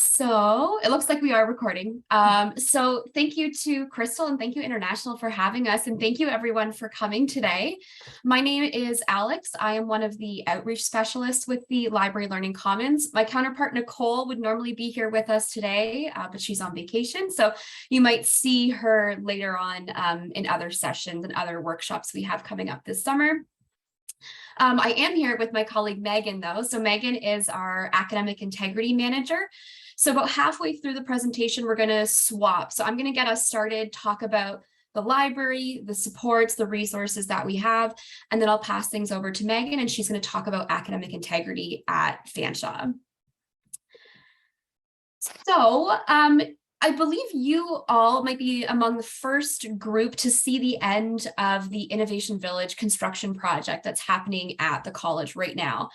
So it looks like we are recording. So thank you to Crystal and thank you International for having us. And thank you everyone for coming today. My name is Alex. I am one of the outreach specialists with the Library Learning Commons. My counterpart Nicole would normally be here with us today, but she's on vacation. So you might see her later on in other sessions and other workshops we have coming up this summer. I am here with my colleague Megan though. So Megan is our academic integrity manager. So about halfway through the presentation, we're going to swap. So I'm going to get us started, talk about the library, the supports, the resources that we have, and then I'll pass things over to Megan and she's going to talk about academic integrity at Fanshawe. So I believe you all might be among the first group to see the end of the Innovation Village construction project that's happening at the college right now.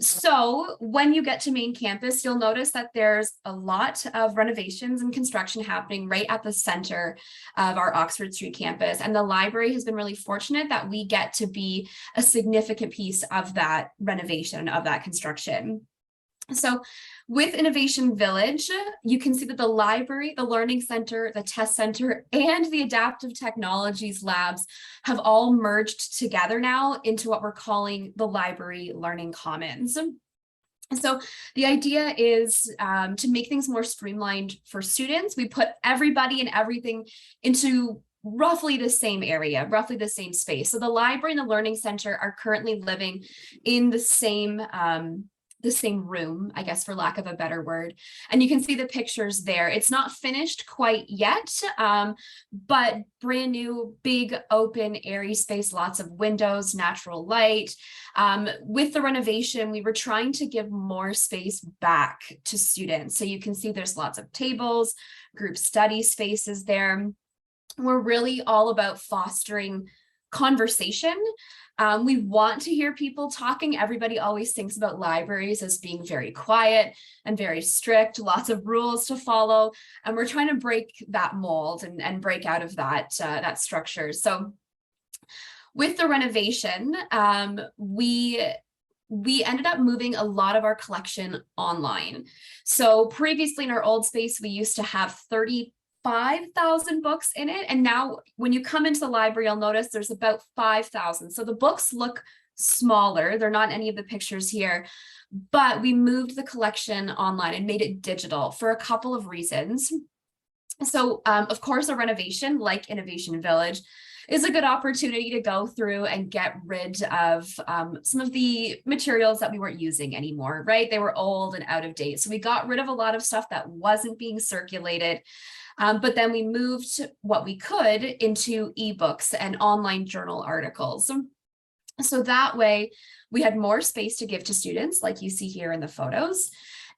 So when you get to main campus, you'll notice that there's a lot of renovations and construction happening right at the center of our Oxford Street campus. And the library has been really fortunate that we get to be a significant piece of that renovation, of that construction. So with Innovation Village, you can see that the library, the learning center, the test center, and the adaptive technologies labs have all merged together now into what we're calling the Library Learning Commons. So the idea is to make things more streamlined for students. We put everybody and everything into roughly the same area, roughly the same space. So the library and the learning center are currently living in the same room, I guess, for lack of a better word. And you can see the pictures there. It's not finished quite yet, but brand new, big, open, airy space, lots of windows, natural light. With the renovation, we were trying to give more space back to students. So you can see there's lots of tables, group study spaces there. We're really all about fostering conversation. We want to hear people talking. Everybody always thinks about libraries as being very quiet and very strict, lots of rules to follow. And we're trying to break that mold and break out of that structure. So with the renovation, we ended up moving a lot of our collection online. So previously in our old space, we used to have 35,000 books in it. And now when you come into the library, you'll notice there's about 5,000. So the books look smaller. They're not any of the pictures here, but we moved the collection online and made it digital for a couple of reasons. So of course, a renovation like Innovation Village is a good opportunity to go through and get rid of some of the materials that we weren't using anymore, right? They were old and out of date. So we got rid of a lot of stuff that wasn't being circulated. But then we moved what we could into ebooks and online journal articles. So that way we had more space to give to students, like you see here in the photos.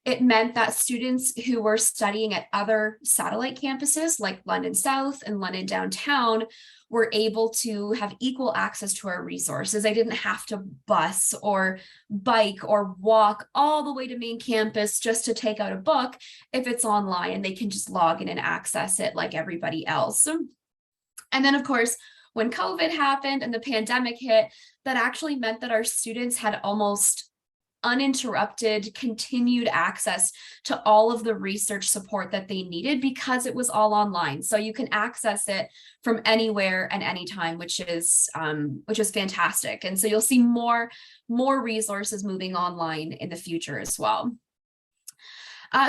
It meant that students who were studying at other satellite campuses like London South and London Downtown were able to have equal access to our resources. They didn't have to bus or bike or walk all the way to main campus just to take out a book. If it's online, and they can just log in and access it like everybody else. And then of course, when COVID happened and the pandemic hit, that actually meant that our students had almost uninterrupted, continued access to all of the research support that they needed because it was all online. So you can access it from anywhere and anytime, which is fantastic. And so you'll see more resources moving online in the future as well.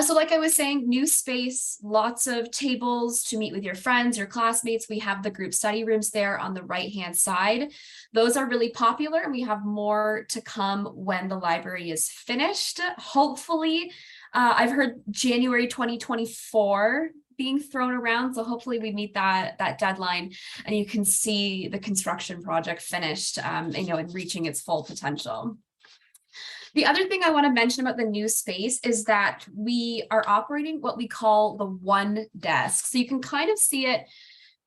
So like I was saying, new space, lots of tables to meet with your friends, your classmates. We have the group study rooms there on the right-hand side. Those are really popular and we have more to come when the library is finished. Hopefully, I've heard January 2024 being thrown around. So hopefully we meet that deadline and you can see the construction project finished, and reaching its full potential. The other thing I want to mention about the new space is that we are operating what we call the one desk. So you can kind of see it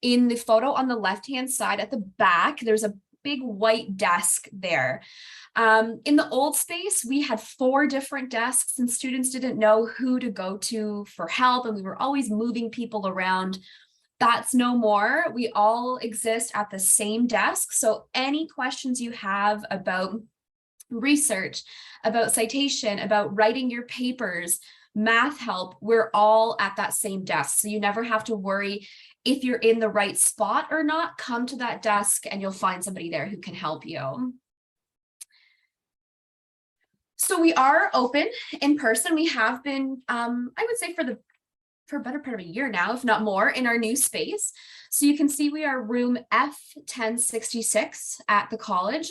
in the photo on the left-hand side at the back. There's a big white desk there. In the old space, we had 4 different desks and students didn't know who to go to for help. And we were always moving people around. That's no more. We all exist at the same desk. So any questions you have about research, about citation, about writing your papers, math help, we're all at that same desk. So you never have to worry if you're in the right spot or not. Come to that desk and you'll find somebody there who can help you. So we are open in person. We have been, I would say for a better part of a year now, if not more, in our new space. So you can see we are room F1066 at the college.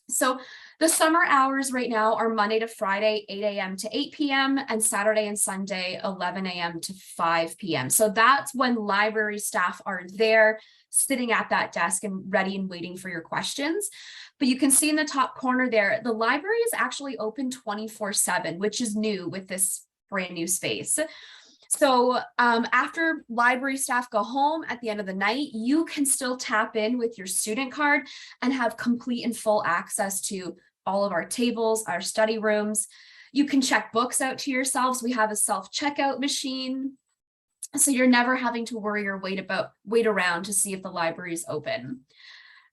So the summer hours right now are Monday to Friday, 8 a.m. to 8 p.m. and Saturday and Sunday, 11 a.m. to 5 p.m. So that's when library staff are there sitting at that desk and ready and waiting for your questions. But you can see in the top corner there, the library is actually open 24/7, which is new with this brand new space. So after library staff go home at the end of the night, you can still tap in with your student card and have complete and full access to all of our tables, our study rooms. You can check books out to yourselves. We have a self-checkout machine. So you're never having to worry or wait around to see if the library is open.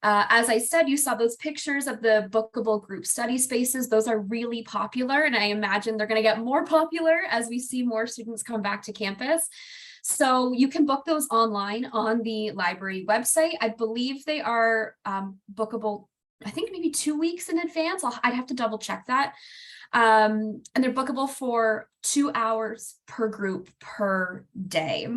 As I said, you saw those pictures of the bookable group study spaces. Those are really popular, and I imagine they're going to get more popular as we see more students come back to campus. So you can book those online on the library website. I believe they are bookable, I think maybe 2 weeks in advance. I'd have to double check that. And they're bookable for 2 hours per group per day.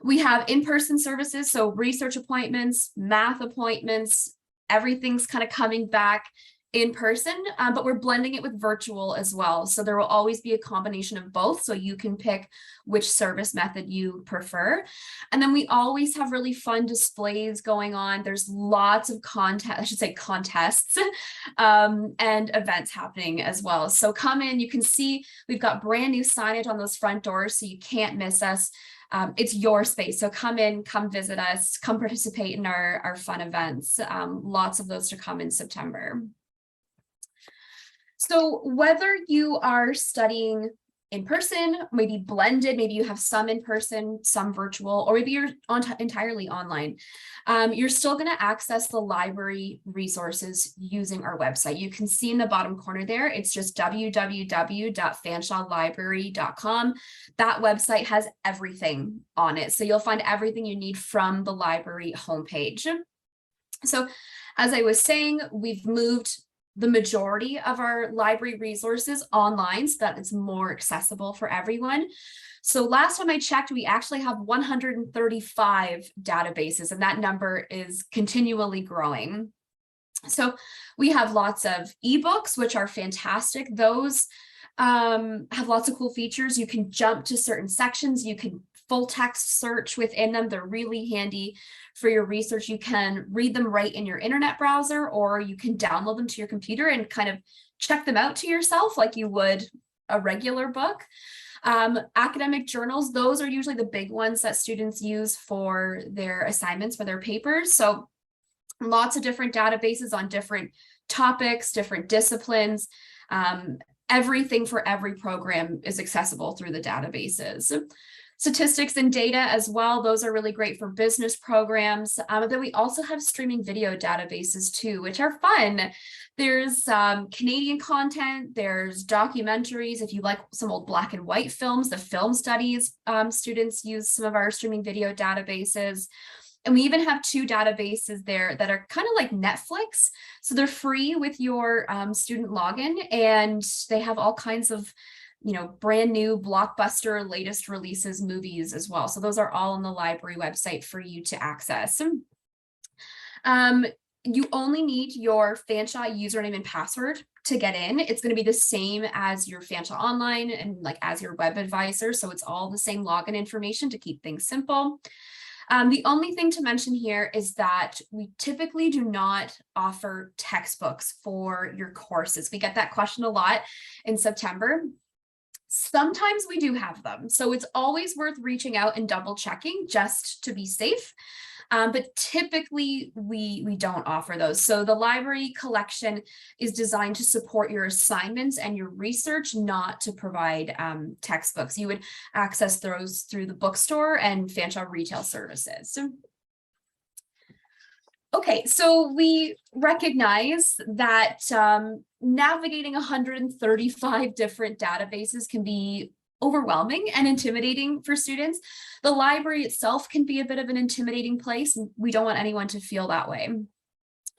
We have in-person services, so research appointments, math appointments, everything's kind of coming back in person, but we're blending it with virtual as well. So there will always be a combination of both, so you can pick which service method you prefer. And then we always have really fun displays going on. There's lots of contests and events happening as well. So come in, you can see we've got brand new signage on those front doors, so you can't miss us. It's your space. So come in, come visit us, come participate in our fun events. Lots of those to come in September. So whether you are studying in person, maybe blended, maybe you have some in person, some virtual, or maybe you're entirely online, you're still going to access the library resources using our website. You can see in the bottom corner there, it's just www.fanshawelibrary.com. That website has everything on it. So you'll find everything you need from the library homepage. So as I was saying, we've moved the majority of our library resources online so that it's more accessible for everyone. So last time I checked, we actually have 135 databases, and that number is continually growing. So we have lots of ebooks, which are fantastic. Those have lots of cool features. You can jump to certain sections. You can full text search within them. They're really handy for your research. You can read them right in your internet browser, or you can download them to your computer and kind of check them out to yourself like you would a regular book. Academic journals, those are usually the big ones that students use for their assignments, for their papers. So lots of different databases on different topics, different disciplines. Everything for every program is accessible through the databases. Statistics and data as well, those are really great for business programs. But then we also have streaming video databases too, which are fun. There's Canadian content, there's documentaries. If you like some old black and white films, the film studies students use some of our streaming video databases. And we even have 2 databases there that are kind of like Netflix. So they're free with your student login, and they have all kinds of brand new blockbuster latest releases, movies as well. So those are all on the library website for you to access. You only need your Fanshawe username and password to get in. It's going to be the same as your Fanshawe Online and like as your web advisor. So it's all the same login information to keep things simple. The only thing to mention here is that we typically do not offer textbooks for your courses. We get that question a lot in September. Sometimes we do have them, so it's always worth reaching out and double checking just to be safe. But typically we don't offer those. So the library collection is designed to support your assignments and your research, not to provide textbooks. You would access those through the bookstore and Fanshawe Retail Services. Okay, so we recognize that navigating 135 different databases can be overwhelming and intimidating for students. The library itself can be a bit of an intimidating place, and we don't want anyone to feel that way.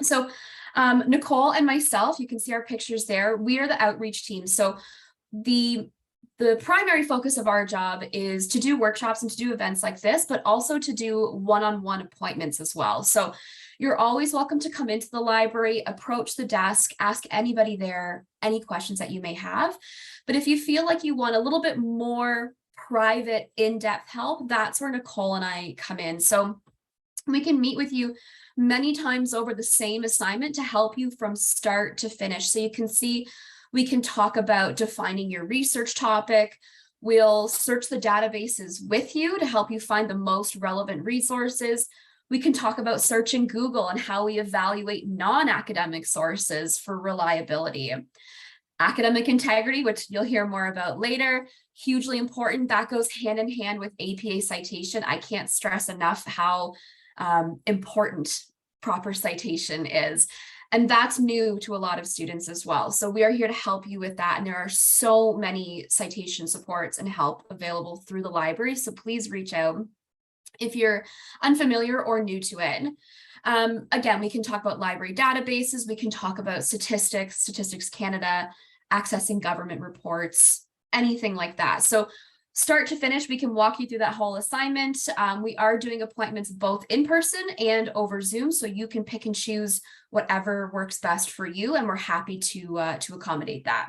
So Nicole and myself, you can see our pictures there. We are the outreach team. So the primary focus of our job is to do workshops and to do events like this, but also to do one-on-one appointments as well. So you're always welcome to come into the library, approach the desk, ask anybody there any questions that you may have. But if you feel like you want a little bit more private, in-depth help, that's where Nicole and I come in. So we can meet with you many times over the same assignment to help you from start to finish. So you can see, we can talk about defining your research topic. We'll search the databases with you to help you find the most relevant resources. We can talk about searching Google and how we evaluate non-academic sources for reliability. Academic integrity, which you'll hear more about later, hugely important. That goes hand in hand with APA citation. I can't stress enough how important proper citation is. And that's new to a lot of students as well. So we are here to help you with that. And there are so many citation supports and help available through the library. So please reach out if you're unfamiliar or new to it. Again, we can talk about library databases. We can talk about statistics, Statistics Canada, accessing government reports, anything like that. So start to finish, we can walk you through that whole assignment. We are doing appointments both in person and over Zoom, so you can pick and choose whatever works best for you, and we're happy to accommodate that.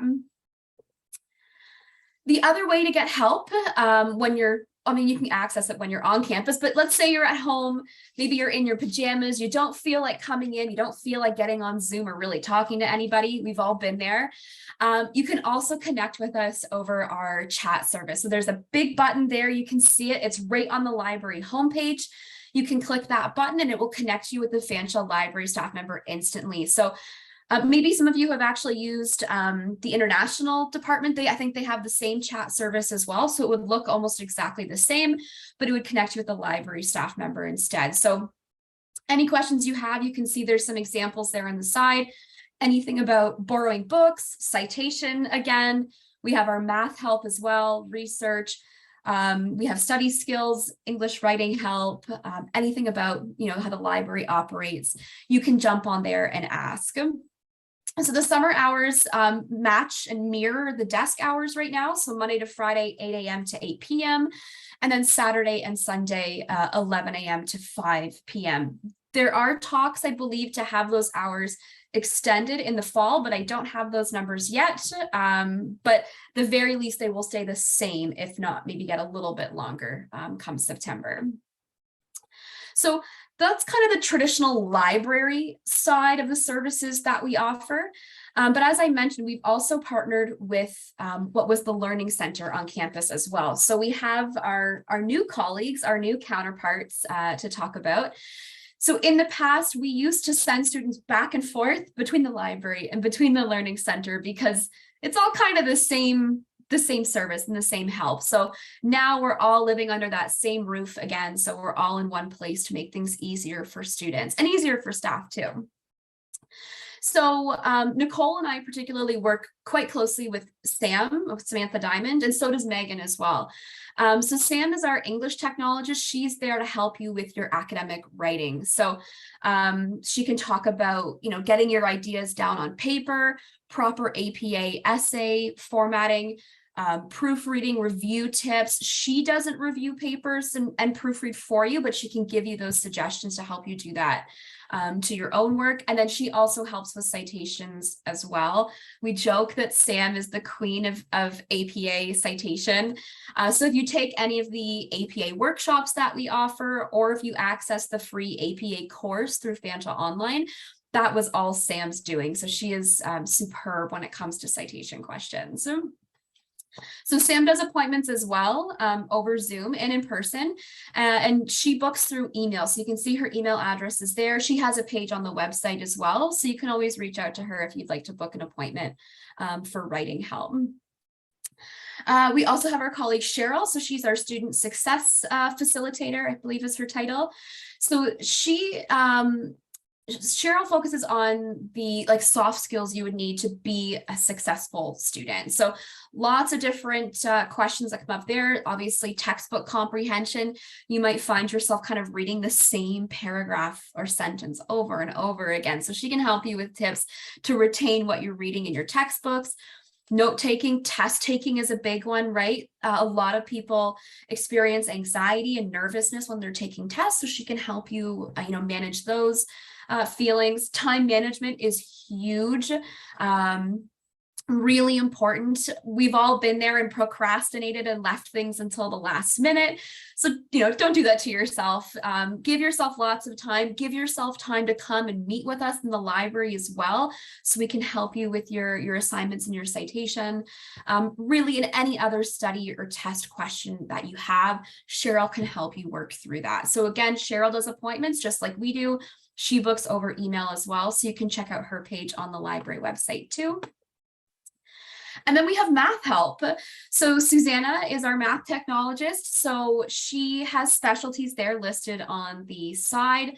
The other way to get help when you're, I mean, you can access it when you're on campus, but let's say you're at home, maybe you're in your pajamas, you don't feel like coming in, you don't feel like getting on Zoom or really talking to anybody. We've all been there. You can also connect with us over our chat service. So there's a big button there. You can see it. It's right on the library homepage. You can click that button and it will connect you with the Fanshawe library staff member instantly. So maybe some of you have actually used the international department. I think they have the same chat service as well. So it would look almost exactly the same, but it would connect you with the library staff member instead. So any questions you have, you can see there's some examples there on the side. Anything about borrowing books, citation, again, we have our math help as well, research. We have study skills, English writing help, anything about, how the library operates. You can jump on there and ask. So the summer hours match and mirror the desk hours right now. So Monday to Friday, 8 a.m. to 8 p.m. And then Saturday and Sunday, 11 a.m. to 5 p.m. There are talks, I believe, to have those hours extended in the fall, but I don't have those numbers yet. But the very least, they will stay the same, if not maybe get a little bit longer come September. So that's kind of the traditional library side of the services that we offer. But as I mentioned, we've also partnered with what was the Learning Center on campus as well. So we have our new colleagues, our new counterparts to talk about. So in the past, we used to send students back and forth between the library and between the Learning Center because it's all kind of the same service and the same help. So now we're all living under that same roof again. So we're all in one place to make things easier for students and easier for staff too. So Nicole and I particularly work quite closely with Samantha Diamond, and so does Megan as well. So Sam is our English technologist. She's there to help you with your academic writing. So she can talk about, getting your ideas down on paper, proper APA essay formatting, proofreading, review tips. She doesn't review papers and proofread for you, but she can give you those suggestions to help you do that to your own work. And then she also helps with citations as well. We joke that Sam is the queen of APA citation. So if you take any of the APA workshops that we offer, or if you access the free APA course through Fanshawe Online, that was all Sam's doing. So she is superb when it comes to citation questions. So Sam does appointments as well over Zoom and in person, and she books through email. So you can see her email address is there. She has a page on the website as well. So you can always reach out to her if you'd like to book an appointment for writing help. We also have our colleague Cheryl. So she's our student success facilitator, I believe is her title. So she Cheryl focuses on the like soft skills you would need to be a successful student. So lots of different questions that come up there. Obviously, textbook comprehension. You might find yourself kind of reading the same paragraph or sentence over and over again. So she can help you with tips to retain what you're reading in your textbooks. Note taking, test taking is a big one, right? A lot of people experience anxiety and nervousness when they're taking tests, so she can help you, manage those feelings. Time management is huge. Really important. We've all been there and procrastinated and left things until the last minute. So, don't do that to yourself. Give yourself lots of time. Give yourself time to come and meet with us in the library as well, so we can help you with your assignments and your citation. Really, in any other study or test question that you have, Cheryl can help you work through that. So again, Cheryl does appointments just like we do. She books over email as well, so you can check out her page on the library website too. And then we have math help. So Susanna is our math technologist. So she has specialties there listed on the side.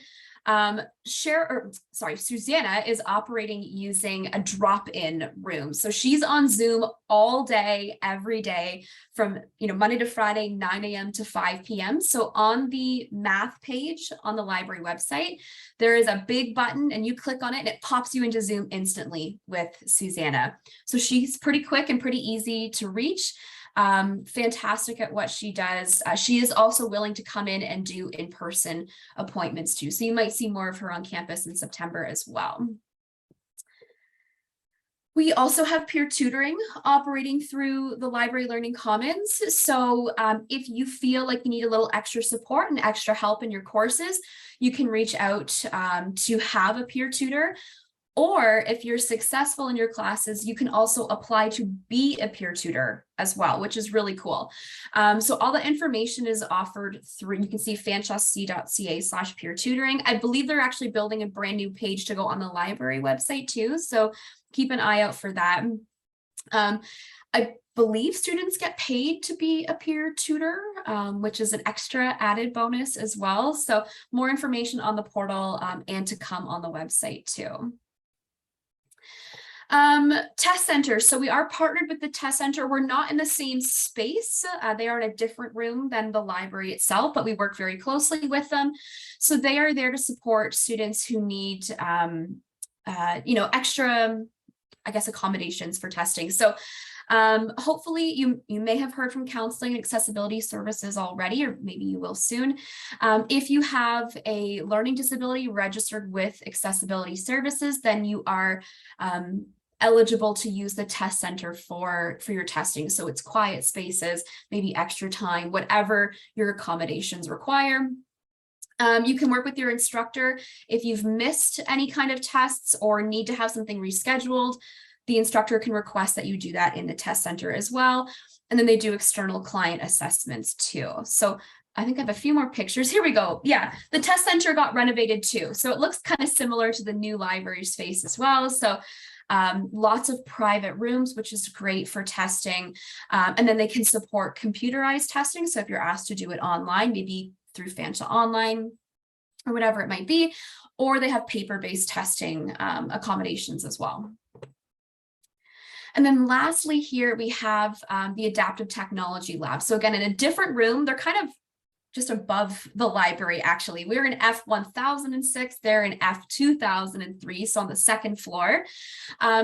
Susanna is operating using a drop-in room. So she's on Zoom all day, every day from, Monday to Friday, 9 a.m. to 5 p.m. So on the math page on the library website, there is a big button and you click on it and it pops you into Zoom instantly with Susanna. So she's pretty quick and pretty easy to reach. Fantastic at what she does. She is also willing to come in and do in-person appointments too. So you might see more of her on campus in September as well. We also have peer tutoring operating through the Library Learning Commons. So if you feel like you need a little extra support and extra help in your courses, you can reach out to have a peer tutor. Or if you're successful in your classes, you can also apply to be a peer tutor as well, which is really cool. So all the information is offered through, you can see fanshawe.ca/peer tutoring. I believe they're actually building a brand new page to go on the library website too. So keep an eye out for that. I believe students get paid to be a peer tutor, which is an extra added bonus as well. So more information on the portal and to come on the website too. Test center. So we are partnered with the test center. We're not in the same space. They are in a different room than the library itself, but we work very closely with them. So they are there to support students who need, extra, accommodations for testing. So hopefully you may have heard from counseling and accessibility services already, or maybe you will soon. If you have a learning disability registered with accessibility services, then you are eligible to use the test center for your testing. So it's quiet spaces, maybe extra time, whatever your accommodations require. You can work with your instructor if you've missed any kind of tests or need to have something rescheduled. The instructor can request that you do that in the test center as well. And then they do external client assessments too. So I think I have a few more pictures. Here we go. Yeah, the test center got renovated too. So it looks kind of similar to the new library space as well. So lots of private rooms, which is great for testing. And then they can support computerized testing. So if you're asked to do it online, maybe through Fanshawe Online or whatever it might be, or they have paper-based testing accommodations as well. And then lastly here, we have the Adaptive Technology Lab. So again, in a different room, they're kind of just above the library, actually. We're in F1006, they're in F2003, so on the second floor.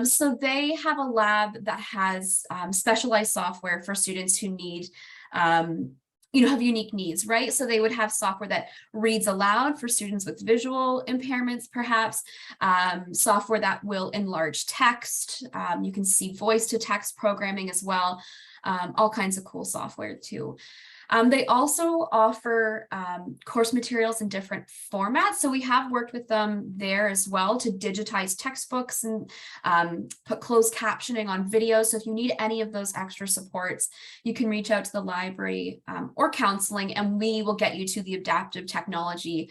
So they have a lab that has specialized software for students who need have unique needs, right? So they would have software that reads aloud for students with visual impairments, perhaps, software that will enlarge text. You can see voice to text programming as well, all kinds of cool software too. They also offer course materials in different formats. So we have worked with them there as well to digitize textbooks and put closed captioning on videos. So if you need any of those extra supports, you can reach out to the library or counseling, and we will get you to the adaptive technology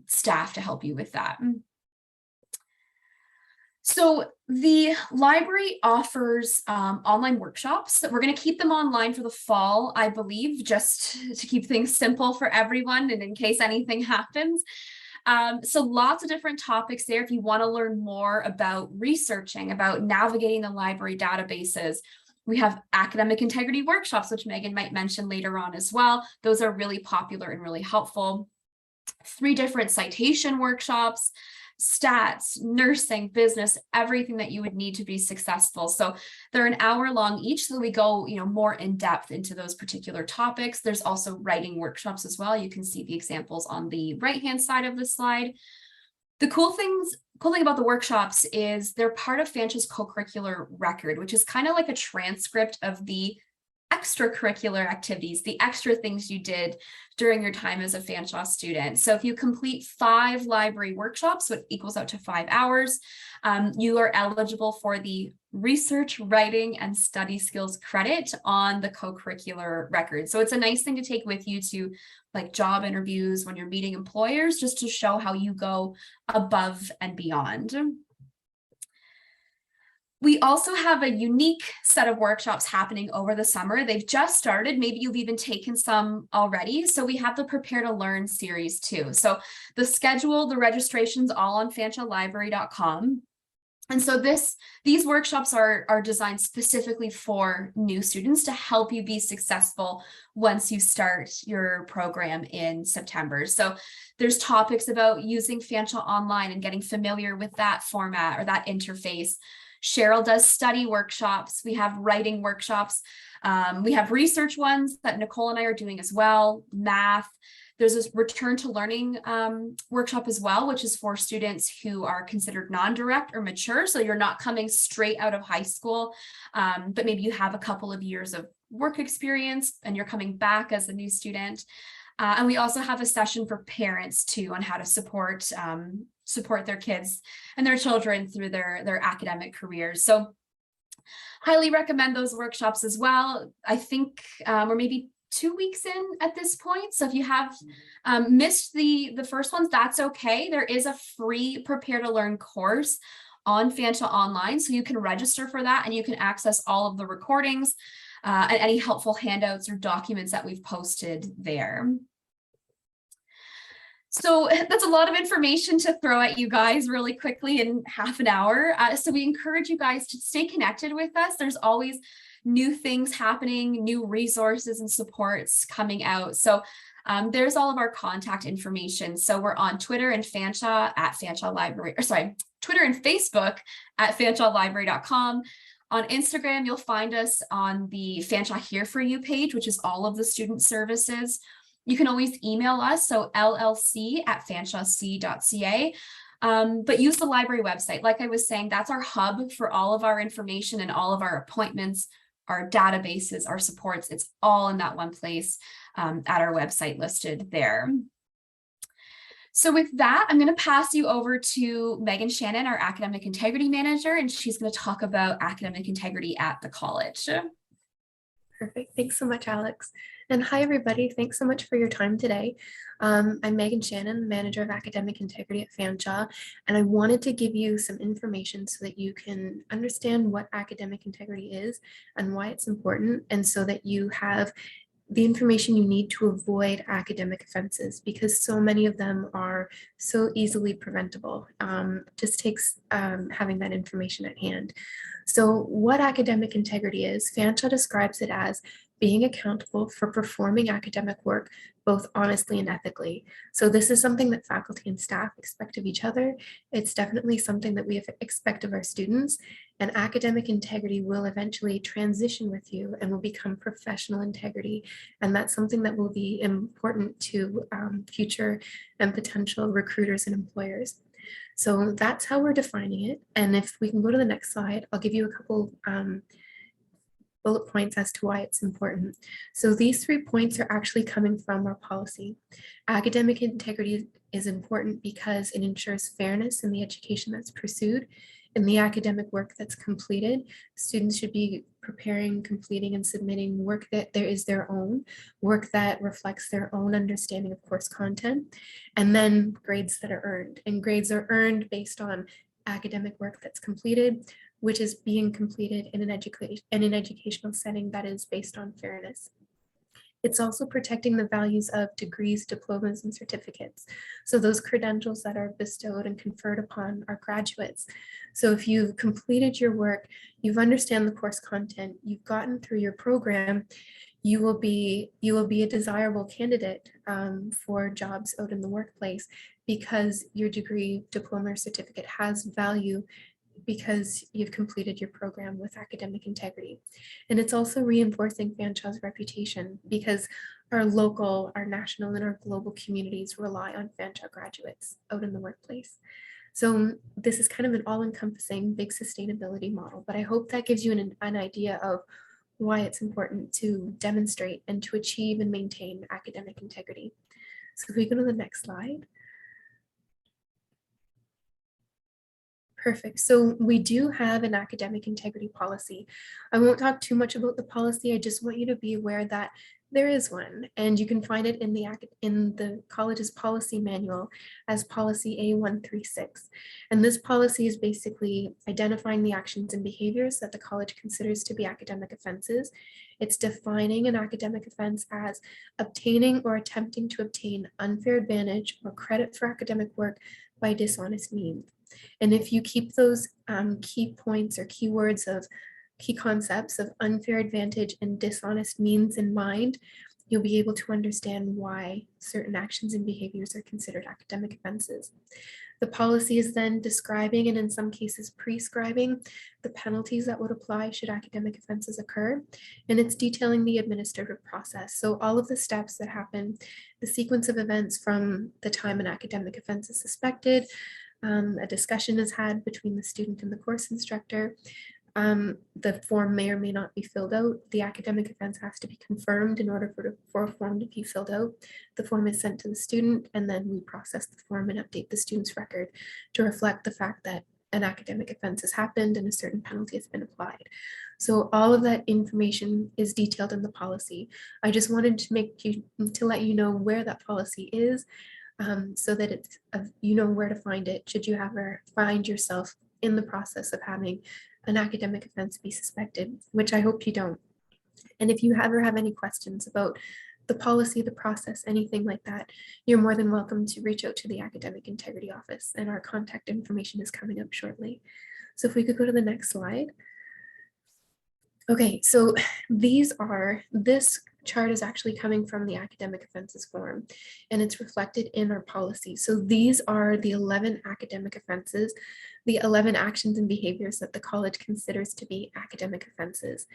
staff to help you with that. So the library offers online workshops. We're going to keep them online for the fall, I believe, just to keep things simple for everyone and in case anything happens. So lots of different topics there. If you want to learn more about researching, about navigating the library databases, we have academic integrity workshops, which Megan might mention later on as well. Those are really popular and really helpful. 3 different citation workshops, stats, nursing, business, everything that you would need to be successful. So they're an hour long each, so we go, more in depth into those particular topics. There's also writing workshops as well. You can see the examples on the right-hand side of the slide. The cool thing about the workshops is they're part of Fanshawe's co-curricular record, which is kind of like a transcript of the extracurricular activities, the extra things you did during your time as a Fanshawe student. So if you complete 5 library workshops, so it equals out to 5 hours, you are eligible for the research, writing, and study skills credit on the co-curricular record. So it's a nice thing to take with you to like job interviews when you're meeting employers, just to show how you go above and beyond. We also have a unique set of workshops happening over the summer. They've just started. Maybe you've even taken some already. So we have the Prepare to Learn series too. So the schedule, the registration's all on fanshawelibrary.com. And so these workshops are designed specifically for new students to help you be successful once you start your program in September. So there's topics about using Fanshawe Online and getting familiar with that format or that interface. Cheryl does study workshops. We have writing workshops. We have research ones that Nicole and I are doing as well, math. There's this return to learning workshop as well, which is for students who are considered non-direct or mature. So you're not coming straight out of high school, but maybe you have a couple of years of work experience and you're coming back as a new student. And we also have a session for parents too on how to support their kids and their children through their academic careers. So highly recommend those workshops as well. I think we're maybe 2 weeks in at this point. So if you have missed the first ones, that's okay. There is a free Prepare to Learn course on Fanshawe Online. So you can register for that and you can access all of the recordings and any helpful handouts or documents that we've posted there. So that's a lot of information to throw at you guys really quickly in half an hour. So we encourage you guys to stay connected with us. There's always new things happening, new resources and supports coming out. So there's all of our contact information. So we're on Twitter and Fanshawe at Fanshawe Library, or sorry, Twitter and Facebook at fanshawelibrary.com. On Instagram, you'll find us on the Fanshawe Here For You page, which is all of the student services. You can always email us, so llc@fanshawec.ca, but use the library website. Like I was saying, that's our hub for all of our information and all of our appointments, our databases, our supports. It's all in that one place at our website listed there. So with that, I'm going to pass you over to Megan Shannon, our Academic Integrity Manager, and she's going to talk about academic integrity at the college. Perfect. Thanks so much, Alex. And hi, everybody. Thanks so much for your time today. I'm Megan Shannon, Manager of Academic Integrity at Fanshawe, and I wanted to give you some information so that you can understand what academic integrity is and why it's important, and so that you have the information you need to avoid academic offenses, because so many of them are so easily preventable. Just takes having that information at hand. So what academic integrity is, Fanshawe describes it as being accountable for performing academic work both honestly and ethically. So this is something that faculty and staff expect of each other. It's definitely something that we expect of our students, and academic integrity will eventually transition with you and will become professional integrity. And that's something that will be important to future and potential recruiters and employers. So that's how we're defining it. And if we can go to the next slide, I'll give you a couple bullet points as to why it's important. So these 3 points are actually coming from our policy. Academic integrity is important because it ensures fairness in the education that's pursued. In the academic work that's completed, students should be preparing, completing, and submitting work that is their own, work that reflects their own understanding of course content, and then grades that are earned. And grades are earned based on academic work that's completed, which is being completed in an educational setting that is based on fairness. It's also protecting the values of degrees, diplomas, and certificates. So those credentials that are bestowed and conferred upon our graduates. So if you've completed your work, you've understand the course content, you've gotten through your program, you will be a desirable candidate for jobs out in the workplace because your degree, diploma, or certificate has value because you've completed your program with academic integrity. And it's also reinforcing Fanshawe's reputation because our local, our national, and our global communities rely on Fanshawe graduates out in the workplace. So this is kind of an all-encompassing big sustainability model, but I hope that gives you an idea of why it's important to demonstrate and to achieve and maintain academic integrity. So if we go to the next slide. Perfect. So we do have an academic integrity policy. I won't talk too much about the policy. I just want you to be aware that there is one, and you can find it in the college's policy manual as policy A136. And this policy is basically identifying the actions and behaviors that the college considers to be academic offenses. It's defining an academic offense as obtaining or attempting to obtain unfair advantage or credit for academic work by dishonest means. And if you keep those key points or keywords of key concepts of unfair advantage and dishonest means in mind, you'll be able to understand why certain actions and behaviors are considered academic offenses. The policy is then describing and in some cases prescribing the penalties that would apply should academic offenses occur, and it's detailing the administrative process. So all of the steps that happen, the sequence of events from the time an academic offense is suspected, a discussion is had between the student and the course instructor. The form may or may not be filled out. The academic offense has to be confirmed in order for a form to be filled out. The form is sent to the student, and then we process the form and update the student's record to reflect the fact that an academic offense has happened and a certain penalty has been applied. So all of that information is detailed in the policy. I just wanted to let you know where that policy is, so that it's you know where to find it should you ever find yourself in the process of having an academic offense be suspected, which I hope you don't. And if you ever have any questions about the policy, the process, anything like that, you're more than welcome to reach out to the Academic Integrity Office, and our contact information is coming up shortly. So if we could go to the next slide. Okay, so this chart is actually coming from the academic offenses form, and it's reflected in our policy. So these are the 11 academic offenses, the 11 actions and behaviors that the college considers to be academic offenses.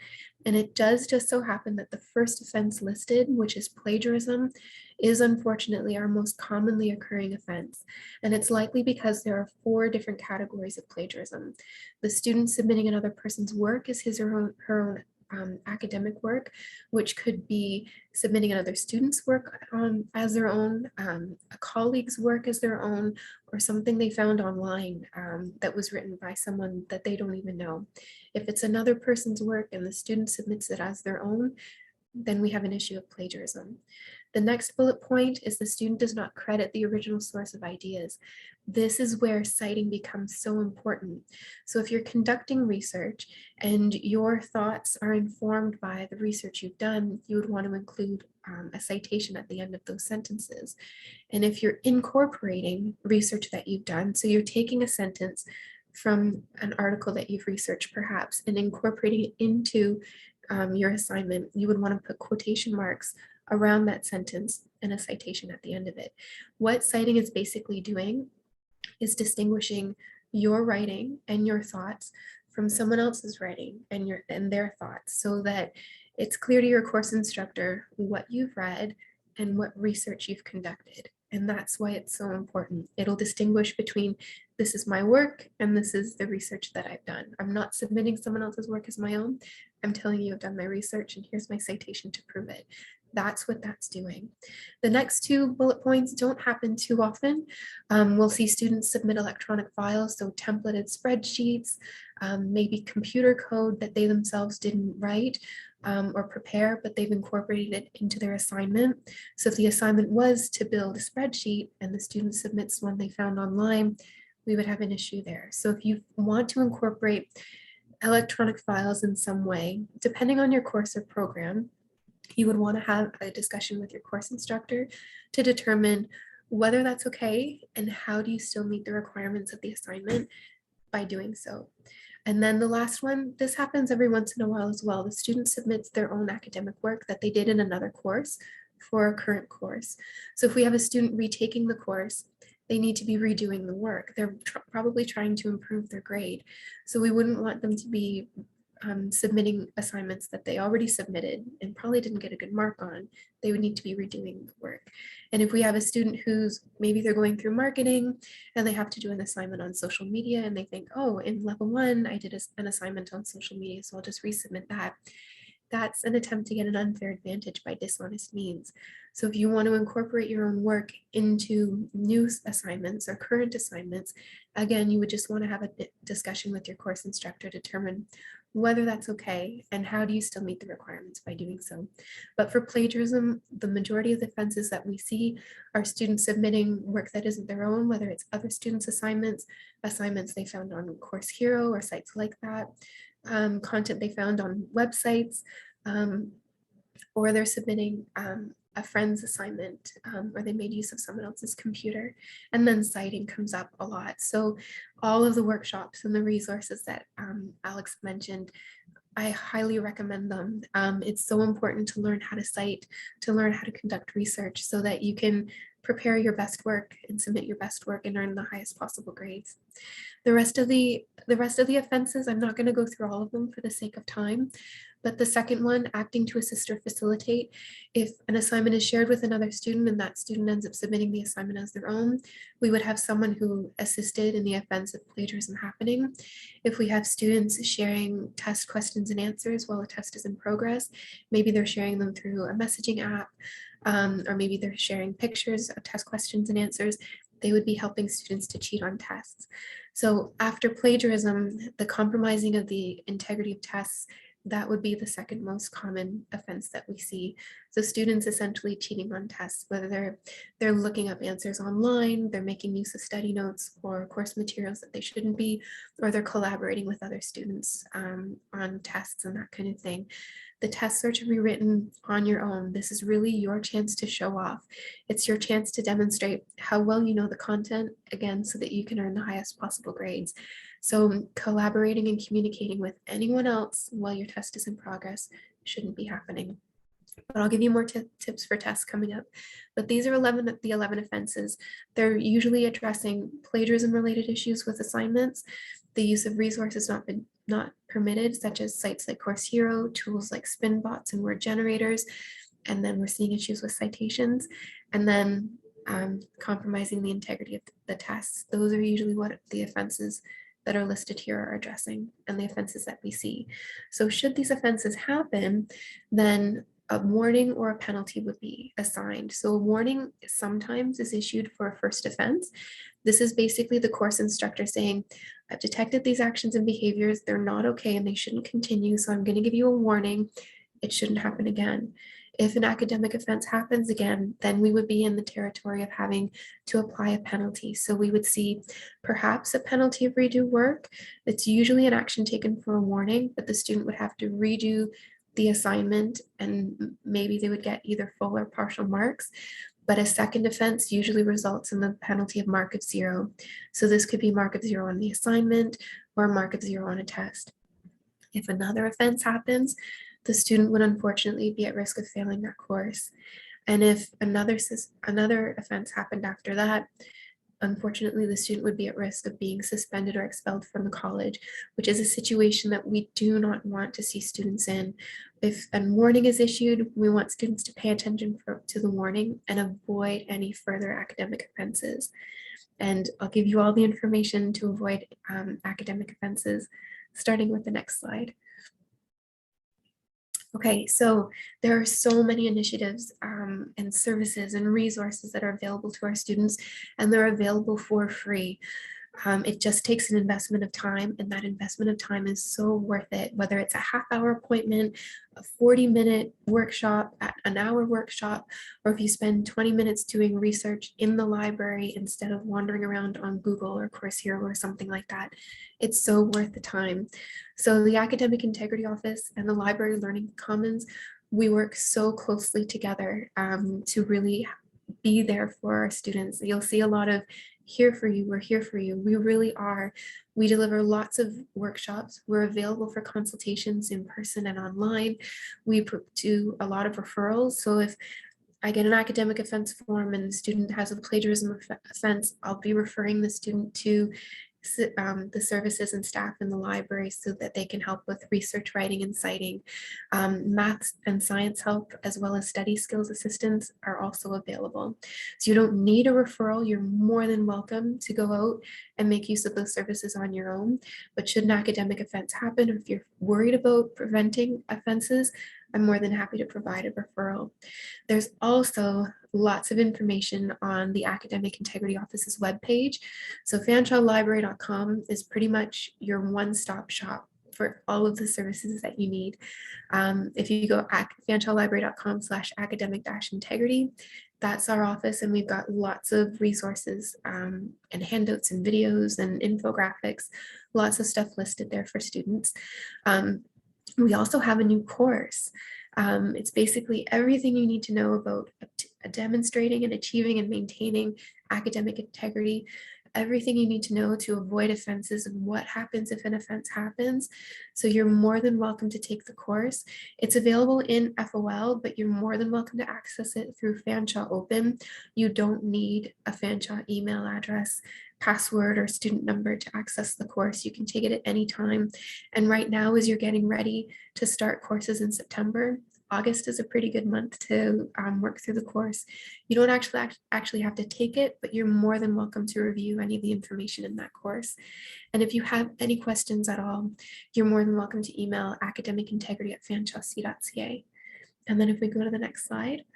And it does just so happen that the first offense listed, which is plagiarism, is unfortunately our most commonly occurring offense. And it's likely because there are 4 different categories of plagiarism. The student submitting another person's work as his or her own academic work, which could be submitting another student's work as their own, a colleague's work as their own, or something they found online that was written by someone that they don't even know. If it's another person's work and the student submits it as their own, then we have an issue of plagiarism. The next bullet point is the student does not credit the original source of ideas. This is where citing becomes so important. So if you're conducting research and your thoughts are informed by the research you've done, you would want to include a citation at the end of those sentences. And if you're incorporating research that you've done, so you're taking a sentence from an article that you've researched perhaps and incorporating it into your assignment, you would want to put quotation marks around that sentence and a citation at the end of it. What citing is basically doing is distinguishing your writing and your thoughts from someone else's writing and their thoughts, so that it's clear to your course instructor what you've read and what research you've conducted. And that's why it's so important. It'll distinguish between this is my work and this is the research that I've done. I'm not submitting someone else's work as my own. I'm telling you I've done my research and here's my citation to prove it. That's what that's doing. The next 2 bullet points don't happen too often. We'll see students submit electronic files, so templated spreadsheets, maybe computer code that they themselves didn't write or prepare, but they've incorporated it into their assignment. So if the assignment was to build a spreadsheet and the student submits one they found online, we would have an issue there. So if you want to incorporate electronic files in some way, depending on your course or program, You would want to have a discussion with your course instructor to determine whether that's okay and how do you still meet the requirements of the assignment by doing so. And then the last one, this happens every once in a while as well. The student submits their own academic work that they did in another course for a current course. So if we have a student retaking the course, they need to be redoing the work. They're probably trying to improve their grade. So we wouldn't want them to be submitting assignments that they already submitted and probably didn't get a good mark on. They would need to be redoing the work. And if we have a student who's maybe they're going through marketing and they have to do an assignment on social media and they think, oh, in level 1, I did an assignment on social media, so I'll just resubmit that. That's an attempt to get an unfair advantage by dishonest means. So if you want to incorporate your own work into new assignments or current assignments, again, you would just want to have a discussion with your course instructor to determine whether that's okay and how do you still meet the requirements by doing so. But for plagiarism, the majority of the offenses that we see are students submitting work that isn't their own, whether it's other students' assignments they found on Course Hero or sites like that, content they found on websites, or they're submitting a friend's assignment, or they made use of someone else's computer, and then citing comes up a lot. So all of the workshops and the resources that Alex mentioned, I highly recommend them. It's so important to learn how to cite, to learn how to conduct research so that you can prepare your best work and submit your best work and earn the highest possible grades. The rest of the offenses, I'm not going to go through all of them for the sake of time, but the second one, acting to assist or facilitate, if an assignment is shared with another student and that student ends up submitting the assignment as their own, we would have someone who assisted in the offense of plagiarism happening. If we have students sharing test questions and answers while a test is in progress, maybe they're sharing them through a messaging app, or maybe they're sharing pictures of test questions and answers, they would be helping students to cheat on tests. So after plagiarism, the compromising of the integrity of tests, that would be the second most common offense that we see. So students essentially cheating on tests, whether they're looking up answers online, they're making use of study notes or course materials that they shouldn't be, or they're collaborating with other students on tests and that kind of thing. The tests are to be written on your own. This is really your chance to show off. It's your chance to demonstrate how well you know the content, again, so that you can earn the highest possible grades. So collaborating and communicating with anyone else while your test is in progress shouldn't be happening. But I'll give you more tips for tests coming up. But these are the 11 offenses. They're usually addressing plagiarism related issues with assignments, the use of resources not permitted, such as sites like Course Hero, tools like spin bots and word generators, and then we're seeing issues with citations, and then compromising the integrity of the tests. Those are usually what the offenses that are listed here are addressing, and the offenses that we see. So should these offenses happen, then a warning or a penalty would be assigned. So a warning sometimes is issued for a first offense. This is basically the course instructor saying, I've detected these actions and behaviors, they're not okay and they shouldn't continue, so I'm going to give you a warning. It shouldn't happen again. If an academic offense happens again, then we would be in the territory of having to apply a penalty. So we would see perhaps a penalty of redo work. It's usually an action taken for a warning, but the student would have to redo the assignment and maybe they would get either full or partial marks. But a second offense usually results in the penalty of mark of 0. So this could be mark of 0 on the assignment or mark of 0 on a test. If another offense happens, the student would unfortunately be at risk of failing that course. And if another offense happened after that, unfortunately, the student would be at risk of being suspended or expelled from the college, which is a situation that we do not want to see students in. If a warning is issued, we want students to pay attention to the warning and avoid any further academic offenses. And I'll give you all the information to avoid academic offenses, starting with the next slide. Okay, so there are so many initiatives and services and resources that are available to our students, and they're available for free. It just takes an investment of time, and that investment of time is so worth it, whether it's a half-hour appointment, a 40-minute workshop, an hour workshop, or if you spend 20 minutes doing research in the library instead of wandering around on Google or Course Hero or something like that. It's so worth the time. So the Academic Integrity Office and the Library Learning Commons we work so closely together to really be there for our students. You'll see a lot of here for you, we're here for you. We really are. We deliver lots of workshops. We're available for consultations in person and online. We do a lot of referrals. So if I get an academic offense form and the student has a plagiarism offense, I'll be referring the student to the services and staff in the library so that they can help with research writing and citing. Maths and science help as well as study skills assistance are also available. So you don't need a referral. You're more than welcome to go out and make use of those services on your own. But should an academic offense happen, or if you're worried about preventing offenses, I'm more than happy to provide a referral. There's also lots of information on the Academic Integrity Office's webpage. So fanshawelibrary.com is pretty much your one-stop shop for all of the services that you need. If you go at fanshawelibrary.com/academic-integrity, that's our office, and we've got lots of resources and handouts and videos and infographics, lots of stuff listed there for students. We also have a new course. It's basically everything you need to know about demonstrating and achieving and maintaining academic integrity, everything you need to know to avoid offenses and what happens if an offense happens. So you're more than welcome to take the course. It's available in FOL, but you're more than welcome to access it through Fanshawe Open. You don't need a Fanshawe email address, password, or student number to access the course. You can take it at any time. And right now, as you're getting ready to start courses in September, August is a pretty good month to work through the course. You don't actually have to take it, but you're more than welcome to review any of the information in that course. And if you have any questions at all, you're more than welcome to email academicintegrity@fanshawec.ca. And then if we go to the next slide.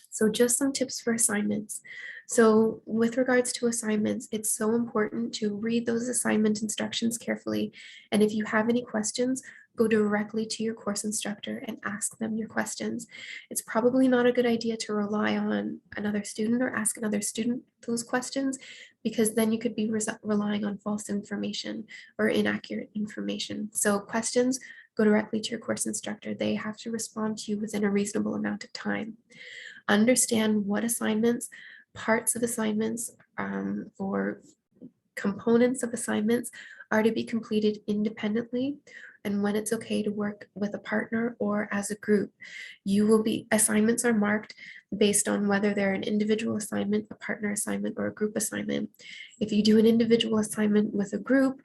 So just some tips for assignments. So with regards to assignments, it's so important to read those assignment instructions carefully. And if you have any questions, go directly to your course instructor and ask them your questions. It's probably not a good idea to rely on another student or ask another student those questions, because then you could be relying on false information or inaccurate information. So questions, go directly to your course instructor. They have to respond to you within a reasonable amount of time. Understand what assignments, parts of assignments, or components of assignments are to be completed independently, and when it's okay to work with a partner or as a group. Assignments are marked based on whether they're an individual assignment, a partner assignment, or a group assignment. If you do an individual assignment with a group,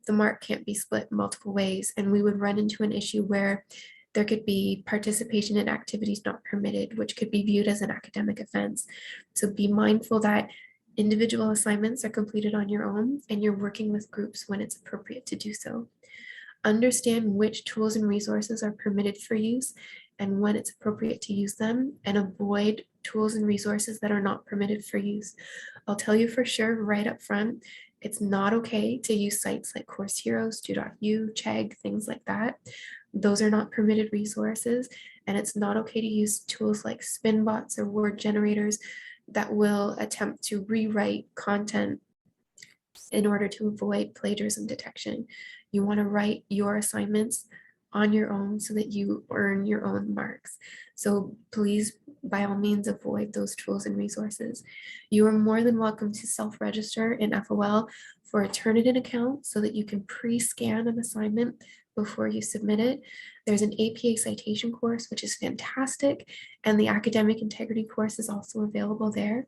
the mark can't be split multiple ways, and we would run into an issue where there could be participation in activities not permitted, which could be viewed as an academic offense. So be mindful that individual assignments are completed on your own and you're working with groups when it's appropriate to do so. Understand which tools and resources are permitted for use and when it's appropriate to use them, and avoid tools and resources that are not permitted for use. I'll tell you for sure right up front, it's not okay to use sites like Course Heroes, Do.U, Chegg, things like that. Those are not permitted resources, and it's not okay to use tools like spin bots or word generators that will attempt to rewrite content in order to avoid plagiarism detection. You want to write your assignments on your own so that you earn your own marks. So please, by all means, avoid those tools and resources. You are more than welcome to self-register in FOL for a Turnitin account so that you can pre-scan an assignment before you submit it. There's an APA citation course, which is fantastic, and the academic integrity course is also available there.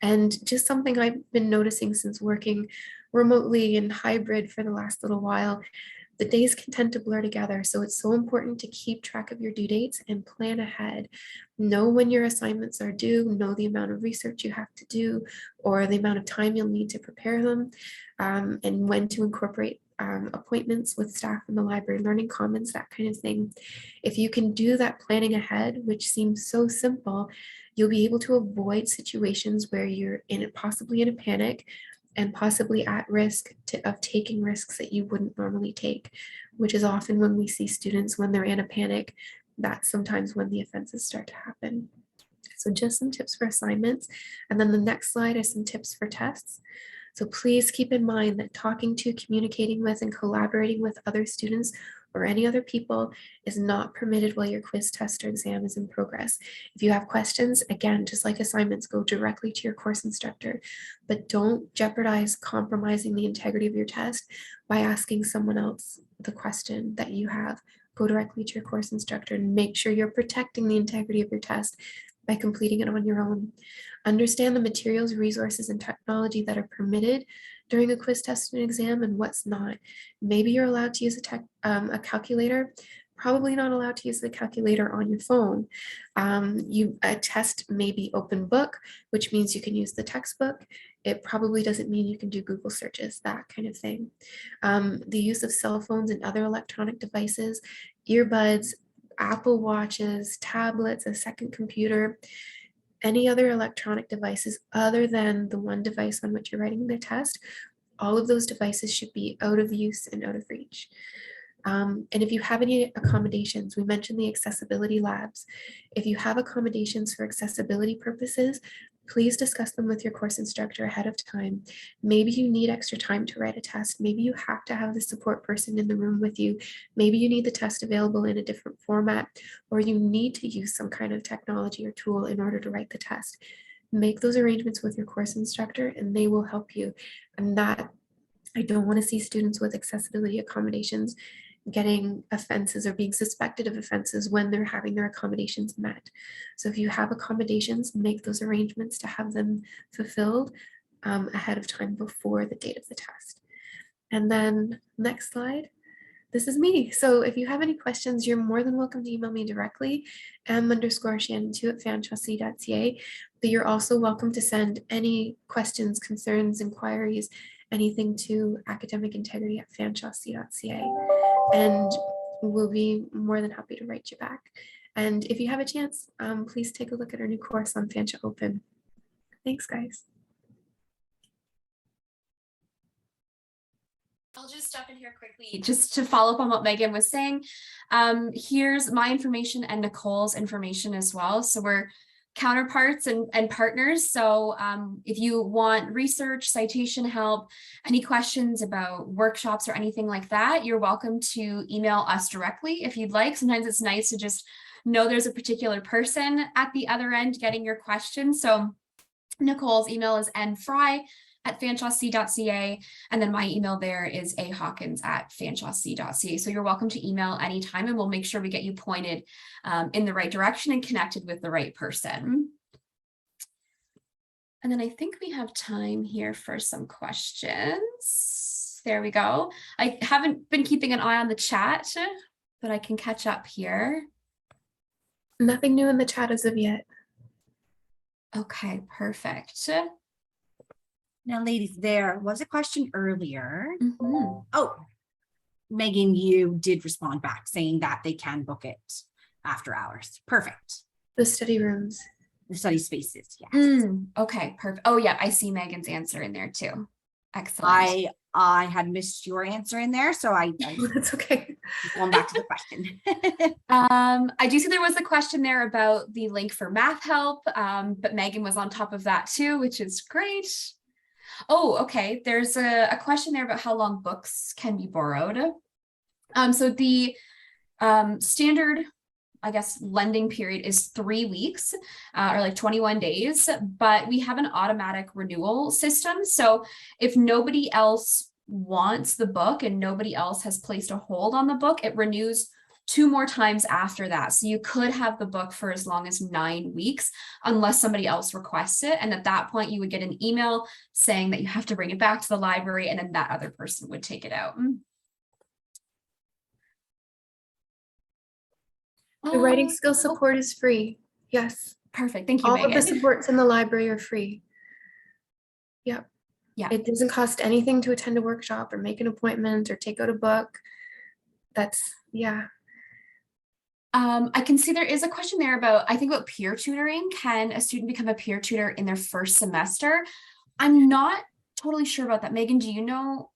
And just something I've been noticing since working remotely and hybrid for the last little while, the days can tend to blur together. So it's so important to keep track of your due dates and plan ahead. Know when your assignments are due, know the amount of research you have to do or the amount of time you'll need to prepare them, and when to incorporate appointments with staff in the library, learning commons, that kind of thing. If you can do that planning ahead, which seems so simple, you'll be able to avoid situations where you're possibly in a panic and possibly at risk of taking risks that you wouldn't normally take, which is often when we see students when they're in a panic. That's sometimes when the offenses start to happen. So just some tips for assignments. And then the next slide is some tips for tests. So please keep in mind that talking to, communicating with, and collaborating with other students or any other people is not permitted while your quiz, test, or exam is in progress. If you have questions, again, just like assignments, go directly to your course instructor, but don't jeopardize compromising the integrity of your test by asking someone else the question that you have. Go directly to your course instructor and make sure you're protecting the integrity of your test by completing it on your own. Understand the materials, resources, and technology that are permitted during a quiz, test, and exam and what's not. Maybe you're allowed to use a calculator, probably not allowed to use the calculator on your phone. A test may be open book, which means you can use the textbook. It probably doesn't mean you can do Google searches, that kind of thing. The use of cell phones and other electronic devices, earbuds, Apple Watches, tablets, a second computer, any other electronic devices other than the one device on which you're writing the test, all of those devices should be out of use and out of reach. And if you have any accommodations, we mentioned the accessibility labs. If you have accommodations for accessibility purposes, please discuss them with your course instructor ahead of time. Maybe you need extra time to write a test. Maybe you have to have the support person in the room with you. Maybe you need the test available in a different format, or you need to use some kind of technology or tool in order to write the test. Make those arrangements with your course instructor and they will help you. And that, I don't want to see students with accessibility accommodations getting offenses or being suspected of offenses when they're having their accommodations met. So if you have accommodations, make those arrangements to have them fulfilled ahead of time before the date of the test. And then next slide. This is me. So if you have any questions, you're more than welcome to email me directly, m_shannon2@fanshawc.ca. But you're also welcome to send any questions, concerns, inquiries, anything to academicintegrity@fanshawc.ca. And we'll be more than happy to write you back. And if you have a chance, please take a look at our new course on Fanshawe Open. Thanks, guys. I'll just step in here quickly just to follow up on what Megan was saying. Here's my information and Nicole's information as well. So we're counterparts and partners. So if you want research, citation help, any questions about workshops or anything like that, you're welcome to email us directly if you'd like. Sometimes it's nice to just know there's a particular person at the other end getting your question. So Nicole's email is nfry@fanshawc.ca, and then my email there is ahawkins@fanshawc.ca. So you're welcome to email anytime, and we'll make sure we get you pointed in the right direction and connected with the right person. And then I think we have time here for some questions. There we go. I haven't been keeping an eye on the chat, but I can catch up here. Nothing new in the chat as of yet. Okay, perfect. Now, ladies, there was a question earlier. Mm-hmm. Oh, Megan, you did respond back saying that they can book it after hours. Perfect. The study rooms. The study spaces, yes. Okay, perfect. Oh yeah, I see Megan's answer in there too. Excellent. I had missed your answer in there, so I That's okay. going back to the question. I do see there was a question there about the link for math help, but Megan was on top of that too, which is great. Oh, okay. There's a question there about how long books can be borrowed. So the standard, I guess, lending period is 3 weeks or like 21 days, but we have an automatic renewal system. So if nobody else wants the book and nobody else has placed a hold on the book, it renews 2 more times after that. So you could have the book for as long as 9 weeks, unless somebody else requests it. And at that point, you would get an email saying that you have to bring it back to the library, and then that other person would take it out. The writing skill support is free. Yes. Perfect. Thank you, All Megan. of the supports in the library are free. Yep. Yeah. It doesn't cost anything to attend a workshop or make an appointment or take out a book. That's, yeah. I can see there is a question there about, I think, about peer tutoring. Can a student become a peer tutor in their first semester? I'm not totally sure about that. Megan, do you know?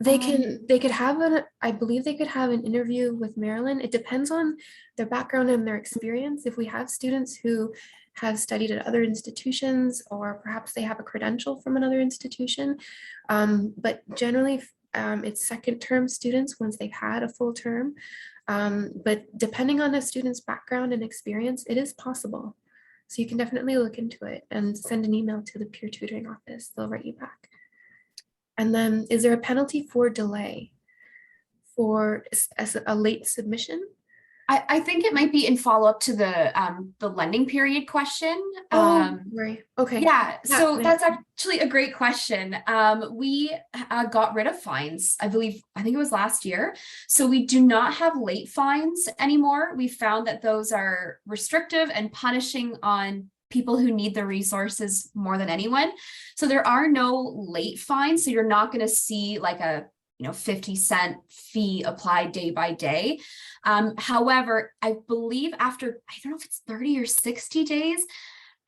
They could have I believe they could have an interview with Marilyn. It depends on their background and their experience. If we have students who have studied at other institutions, or perhaps they have a credential from another institution, but generally it's second term students once they've had a full term. But depending on a student's background and experience, it is possible. So you can definitely look into it and send an email to the peer tutoring office. They'll write you back. And then is there a penalty for delay for as a late submission? I think it might be in follow-up to the lending period question. Right. Okay. Yeah, so Yeah. that's actually a great question. We got rid of fines, I think it was last year. So we do not have late fines anymore. We found that those are restrictive and punishing on people who need the resources more than anyone. So there are no late fines. So you're not going to see like a 50-cent fee applied day by day. However, I believe after, I don't know if it's 30 or 60 days,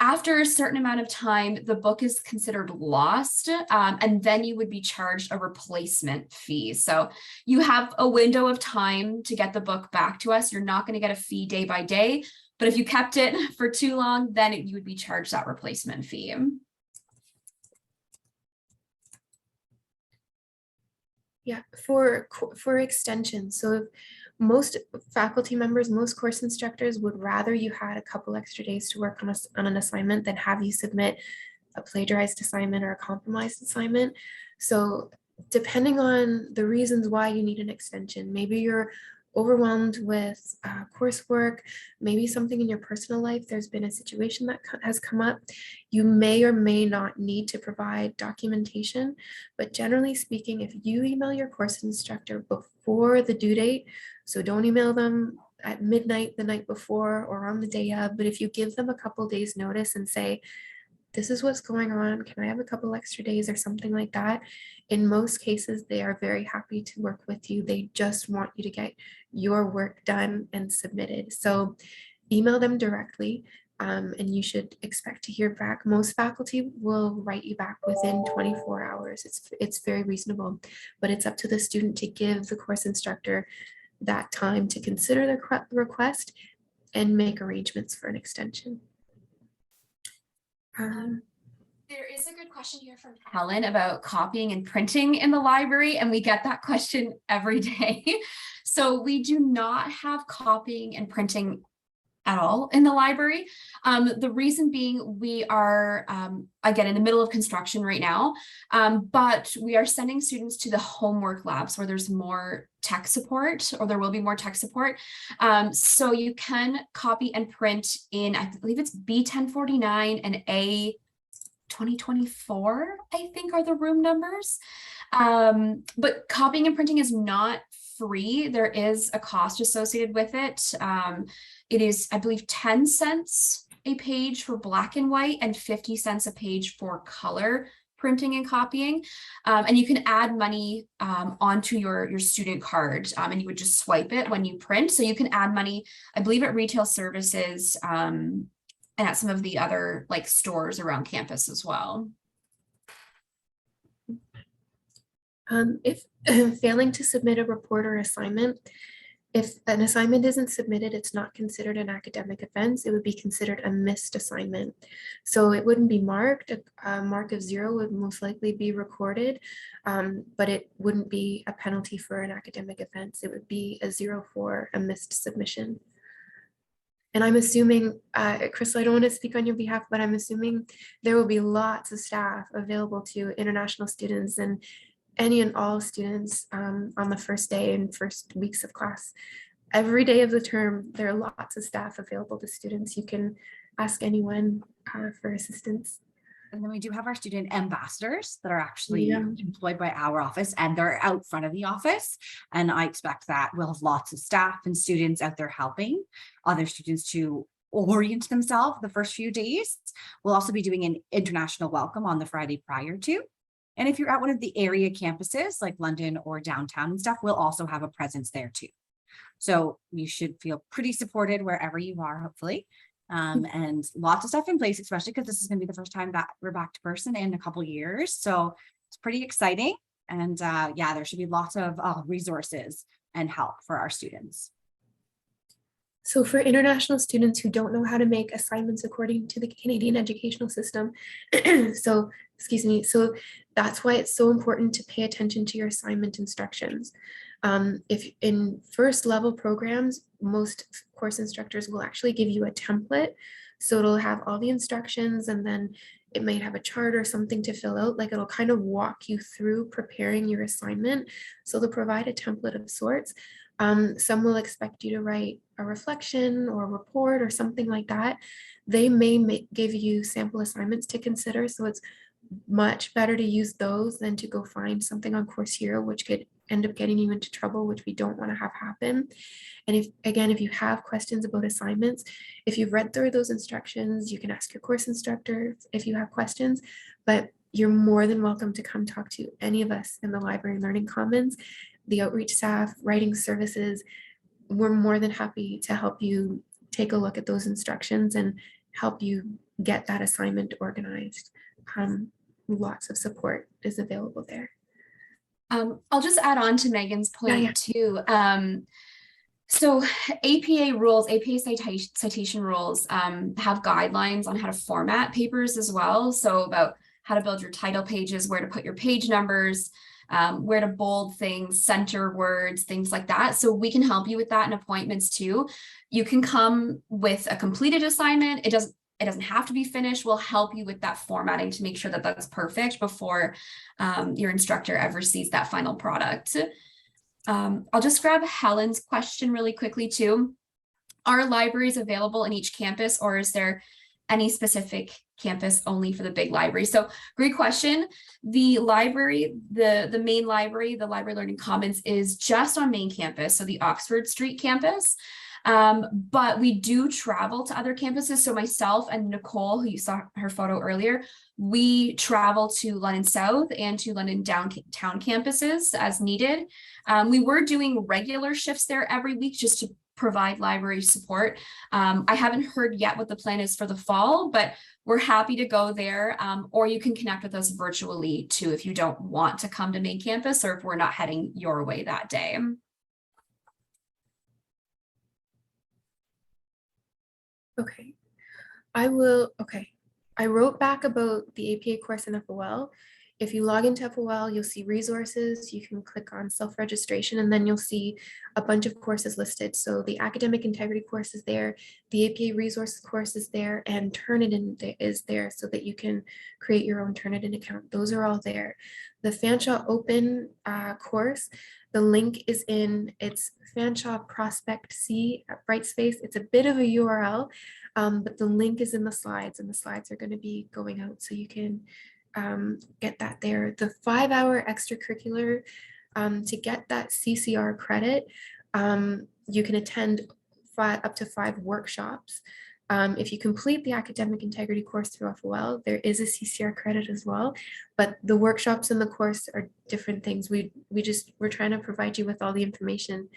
after a certain amount of time, the book is considered lost, and then you would be charged a replacement fee. So you have a window of time to get the book back to us. You're not going to get a fee day by day, but if you kept it for too long, then you would be charged that replacement fee. Yeah, for extension. So if most faculty members, most course instructors would rather you had a couple extra days to work on an assignment than have you submit a plagiarized assignment or a compromised assignment. So depending on the reasons why you need an extension, maybe you're overwhelmed with coursework, maybe something in your personal life, there's been a situation that has come up, you may or may not need to provide documentation. But generally speaking, if you email your course instructor before the due date, so don't email them at midnight the night before or on the day of, but if you give them a couple days notice and say, this is what's going on, can I have a couple extra days or something like that? In most cases, they are very happy to work with you. They just want you to get your work done and submitted. So email them directly, and you should expect to hear back. Most faculty will write you back within 24 hours. It's very reasonable, but it's up to the student to give the course instructor that time to consider the request and make arrangements for an extension. There is a good question here from Helen about copying and printing in the library, and we get that question every day. So we do not have copying and printing at all in the library. The reason being we are, again, in the middle of construction right now, but we are sending students to the homework labs where there's more tech support, or there will be more tech support. So you can copy and print in, I believe it's B1049 and A 2024, I think are the room numbers. But copying and printing is not free. There is a cost associated with it. It is, I believe, 10 cents a page for black and white and 50 cents a page for color printing and copying. And you can add money onto your student card, and you would just swipe it when you print. So you can add money, I believe, at retail services and at some of the other like stores around campus as well. If failing to submit a report or assignment, if an assignment isn't submitted, it's not considered an academic offense. It would be considered a missed assignment. So it wouldn't be marked. A mark of 0 would most likely be recorded, but it wouldn't be a penalty for an academic offense. It would be a 0 for a missed submission. And I'm assuming, Crystal, I don't want to speak on your behalf, but I'm assuming there will be lots of staff available to international students and any and all students on the first day and first weeks of class. Every day of the term, there are lots of staff available to students. You can ask anyone for assistance. And then we do have our student ambassadors that are actually employed by our office, and they're out front of the office. And I expect that we'll have lots of staff and students out there helping other students to orient themselves the first few days. We'll also be doing an international welcome on the Friday prior to. And if you're at one of the area campuses like London or downtown and stuff, we'll also have a presence there too. So you should feel pretty supported wherever you are, hopefully. And lots of stuff in place, especially because this is going to be the first time that we're back to person in a couple of years. So it's pretty exciting. And yeah, there should be lots of resources and help for our students. So for international students who don't know how to make assignments according to the Canadian educational system, so excuse me. So that's why it's so important to pay attention to your assignment instructions. If in first level programs, most course instructors will actually give you a template. So it'll have all the instructions, and then it might have a chart or something to fill out. Like it'll kind of walk you through preparing your assignment. So they'll provide a template of sorts. Some will expect you to write a reflection or a report or something like that. They may give you sample assignments to consider. So it's much better to use those than to go find something on Course Hero, which could end up getting you into trouble, which we don't want to have happen. And if you have questions about assignments, if you've read through those instructions, you can ask your course instructor if you have questions, but you're more than welcome to come talk to any of us in the Library Learning Commons, the outreach staff, writing services. We're more than happy to help you take a look at those instructions and help you get that assignment organized. Lots of support is available there. I'll just add on to Megan's point Yeah. too. So APA rules, APA citation rules have guidelines on how to format papers as well. So about how to build your title pages, where to put your page numbers, where to bold things, center words, things like that. So we can help you with that in appointments too. You can come with a completed assignment. It doesn't have to be finished. We'll help you with that formatting to make sure that that's perfect before your instructor ever sees that final product. I'll just grab Helen's question really quickly too. Are libraries available in each campus, or is there any specific campus only for the big library? So great question. The library, the main library, the Library Learning Commons, is just on main campus, so the Oxford Street campus. But we do travel to other campuses. So myself and Nicole, who you saw her photo earlier, we travel to London South and to London downtown campuses as needed. We were doing regular shifts there every week just to provide library support. I haven't heard yet what the plan is for the fall, but we're happy to go there, or you can connect with us virtually too if you don't want to come to main campus or if we're not heading your way that day. Okay, I wrote back about the APA course in FOL. If you log into FOL, you'll see resources. You can click on self-registration, and then you'll see a bunch of courses listed. So the academic integrity course is there, the APA resources course is there, and Turnitin is there so that you can create your own Turnitin account. Those are all there. The Fanshawe Open course, the link is it's Fanshawe Prospect C at Brightspace. It's a bit of a URL, but the link is in the slides, and the slides are going to be going out so you can get that there. The 5-hour extracurricular, to get that CCR credit, you can attend up to 5 workshops. If you complete the academic integrity course through FOL, there is a CCR credit as well, but the workshops in the course are different things. We're trying to provide you with all the information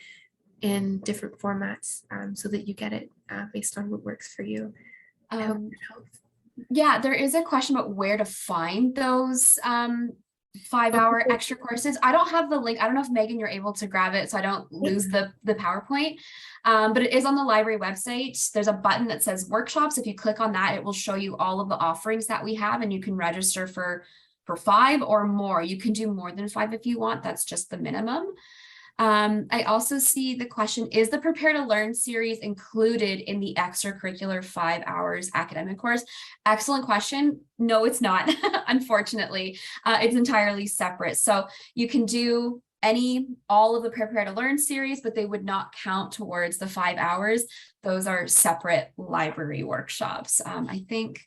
in different formats so that you get it based on what works for you. I hope it helps. Yeah, there is a question about where to find those 5-hour extra courses. I don't have the link. I don't know if Megan, you're able to grab it so I don't lose the PowerPoint, but it is on the library website. There's a button that says workshops. If you click on that, it will show you all of the offerings that we have, and you can register for 5 or more. You can do more than 5 if you want. That's just the minimum. I also see the question, is the Prepare to Learn series included in the extracurricular 5 hours academic course? Excellent question. No, it's not, unfortunately. It's entirely separate. So you can do all of the Prepare to Learn series, but they would not count towards the 5 hours. Those are separate library workshops. I think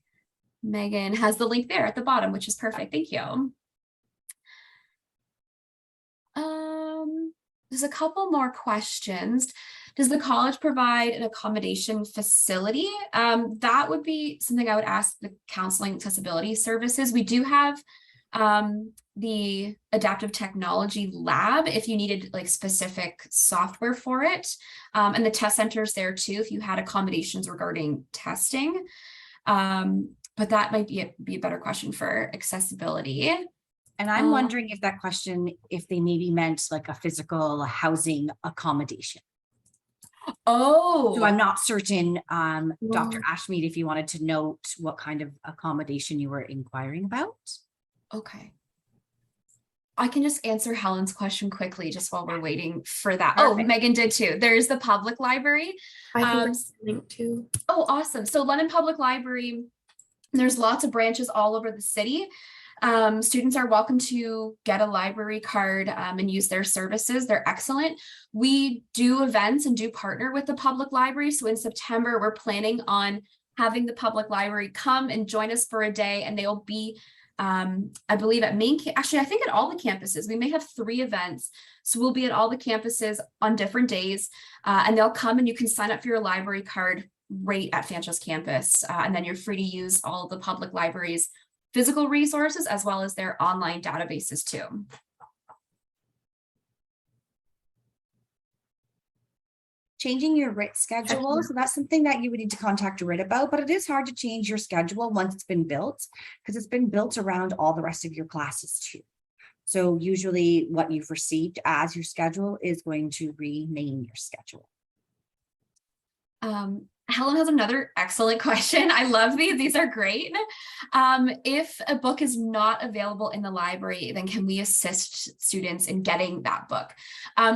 Megan has the link there at the bottom, which is perfect. Thank you. There's a couple more questions. Does the college provide an accommodation facility? That would be something I would ask the Counseling Accessibility Services. We do have the Adaptive Technology Lab if you needed like specific software for it. And the test centers there too, if you had accommodations regarding testing. But that might be a better question for accessibility. And I'm wondering if that question, if they maybe meant like a physical housing accommodation. Oh. So I'm not certain, Dr. Ashmead, if you wanted to note what kind of accommodation you were inquiring about. Okay. I can just answer Helen's question quickly just while we're waiting for that. Perfect. Oh, Megan did too. There's the public library. I can link to. Oh, awesome. So London Public Library, there's lots of branches all over the city. Students are welcome to get a library card and use their services. They're excellent. We do events and do partner with the public library. So in September, we're planning on having the public library come and join us for a day, and they'll be I believe at actually, I think at all the campuses. We may have 3 events. So we'll be at all the campuses on different days, and they'll come and you can sign up for your library card right at Fanshawe's campus. And then you're free to use all the public libraries' physical resources as well as their online databases too. Changing your RIT schedule. So that's something that you would need to contact RIT about, but it is hard to change your schedule once it's been built, because it's been built around all the rest of your classes too. So usually what you've received as your schedule is going to remain your schedule. Helen has another excellent question. I love these. These are great. If a book is not available in the library, then can we assist students in getting that book?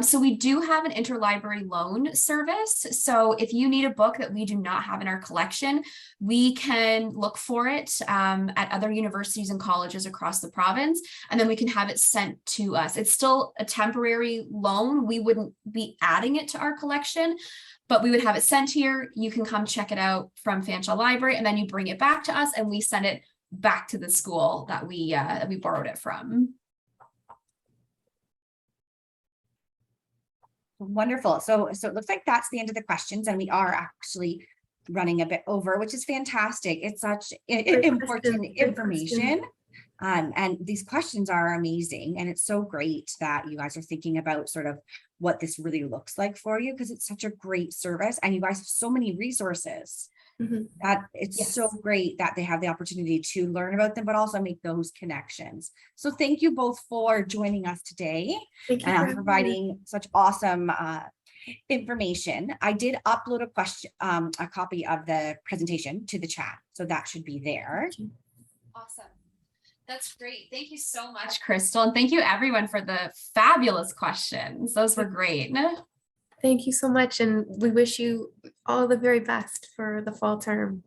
So we do have an interlibrary loan service. So if you need a book that we do not have in our collection, we can look for it at other universities and colleges across the province, and then we can have it sent to us. It's still a temporary loan. We wouldn't be adding it to our collection, but we would have it sent here. You can come check it out from Fanshawe Library, and then you bring it back to us and we send it back to the school that we borrowed it from. Wonderful. So it looks like that's the end of the questions, and we are actually running a bit over, which is fantastic. It's such important information. And these questions are amazing. And it's so great that you guys are thinking about sort of what this really looks like for you, because it's such a great service and you guys have so many resources that it's so great that they have the opportunity to learn about them, but also make those connections. So thank you both for joining us today and providing such awesome information. I did upload a copy of the presentation to the chat, so that should be there. Awesome. That's great. Thank you so much, Crystal. And thank you everyone for the fabulous questions. Those were great. Thank you so much. And we wish you all the very best for the fall term.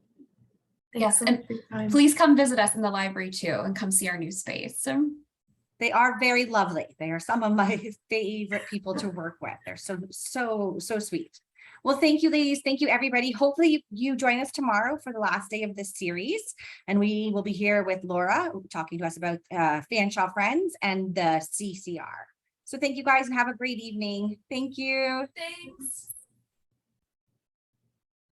Yes, and please come visit us in the library too and come see our new space. They are very lovely. They are some of my favorite people to work with. They're so sweet. Well, thank you, ladies. Thank you, everybody. Hopefully you join us tomorrow for the last day of this series. And we will be here with Laura talking to us about Fanshawe Friends and the CCR. So thank you guys and have a great evening. Thank you. Thanks.